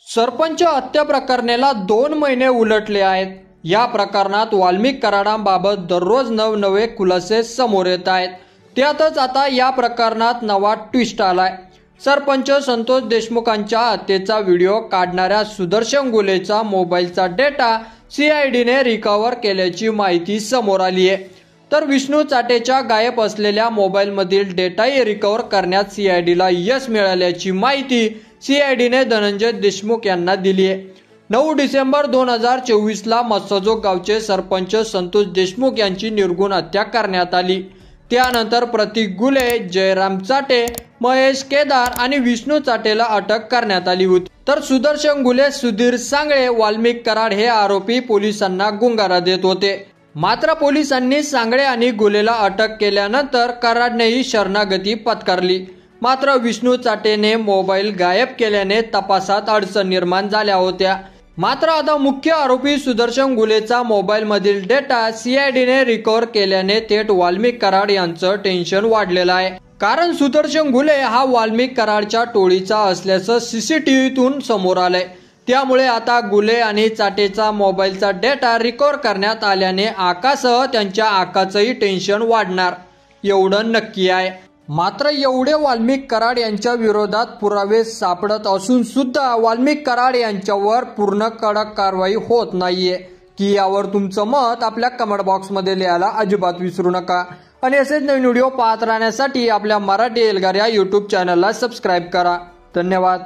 सरपंच हत्या प्रकरणाला 2 महिने उलटले आहेत। या प्रकरणात वाल्मिक कराडांबाबत दररोज नवनवे खुलासे समोर येत आहेत। त्यातच आता या प्रकरणात नवा ट्विस्ट आलाय। सरपंच संतोष देशमुखांच्या हत्येचा व्हिडिओ काढणाऱ्या सुदर्शन गुलेचा मोबाईलचा डेटा सीआयडीने रिकव्हर केल्याची माहिती समोर आली आहे। तर विष्णू चाटेच्या गायब असलेल्या मोबाईलमधील डेटाही रिकव्हर करण्यात सीआयडीला यश मिळाल्याची माहिती सीआयडीने धनंजय देशमुख यांना दिली आहे। 9 डिसेंबर 2024 ला मस्सजोग गावचे सरपंच संतोष देशमुख यांची निर्घुण हत्या करण्यात आली। त्यानंतर प्रतीक गुले, जयराम चाटे, महेश केदार आणि विष्णू चाटेला अटक करण्यात आली होती। तर सुदर्शन गुले, सुधीर सांगळे, वाल्मिक कराड हे आरोपी पोलिसांना गुंगारा देत होते। मात्र पोलिसांनी सांगळे आणि गुलेला अटक केल्यानंतर कराडनेही शरणागती पत्करली। मात्र विष्णू चाटेने मोबाईल गायब केल्याने तपासात अडचण निर्माण झाल्या होत्या। मात्र आता मुख्य आरोपी सुदर्शन गुलेचा मोबाईल मधील डेटा सीआयडीने रिकव्हर केल्याने थेट वाल्मिक कराड यांचं टेन्शन वाढलेलं आहे। कारण सुदर्शन गुले हा वाल्मिक कराडच्या टोळीचा असल्याचं सीसीटीव्हीतून समोर आलंय। त्यामुळे आता गुले आणि चाटेचा मोबाईलचा डेटा रिकव्हर करण्यात आल्याने आकासह त्यांच्या आकाचंही टेन्शन वाढणार एवढं नक्की आहे। मात्र एवढे वाल्मिक कराड यांच्या विरोधात पुरावे सापडत असून सुद्धा वाल्मिक कराड यांच्यावर पूर्ण कडक कारवाई होत नाहीये की यावर तुमचं मत आपल्या कमेंट बॉक्स मध्ये लिहायला अजिबात विसरू नका। आणि असेच नवीन व्हिडिओ पाहत राहण्यासाठी आपल्या मराठी एल्गार या यूट्यूब चॅनलला सबस्क्राईब करा। धन्यवाद।